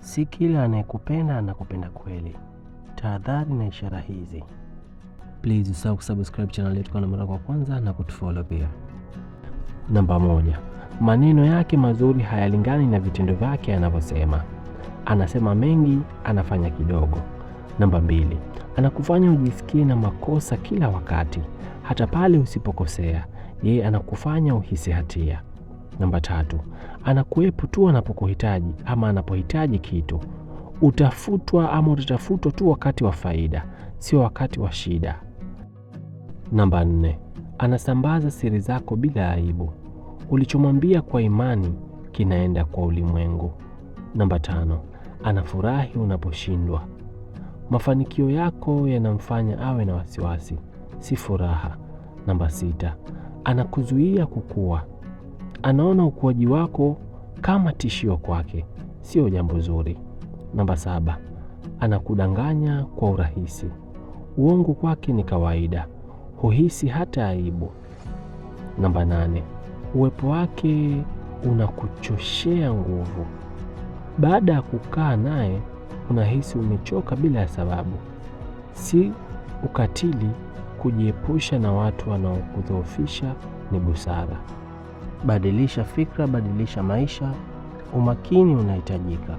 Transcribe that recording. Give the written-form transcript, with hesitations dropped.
Si kila anayekupenda anakupenda kweli. Tahadhari na ishara hizi. Please usahau kusubscribe channel yetu kwa mara ya kwanza na kutufollow pia. Namba 1. Maneno yake mazuri hayalingani na vitendo vyake anavyosema. Anasema mengi, anafanya kidogo. Namba 2. Anakufanya ujisikie na makosa kila wakati. Hata pale usipokosea, yeye anakufanya uhisi hatia. Namba 3. Anakuwepo tu anapokuhitaji ama anapohitaji kitu. Utafutwa ama utatafutwa tu wakati wa faida, sio wakati wa shida. Namba 4. Anasambaza siri zako bila aibu. Ulichomwambia kwa imani kinaenda kwa ulimwengu. Namba 5. Anafurahi unaposhindwa. Mafanikio yako yanamfanya awe na wasiwasi, si furaha. Namba 6. Anakuzuia kukua. Anaona ukuaji wako kama tishio kwake, sio jambo zuri. Namba 7. Anakudanganya kwa urahisi. Uongo kwake ni kawaida, huhisi hata aibu. Namba 8. Uwepo wake unakuchoshea nguvu. Baada ya kukaa naye unahisi umechoka bila ya sababu. Si ukatili. Kujiepusha na watu wanaokudhoofisha ni busara. Badilisha fikra, badilisha maisha. Umakini unahitajika.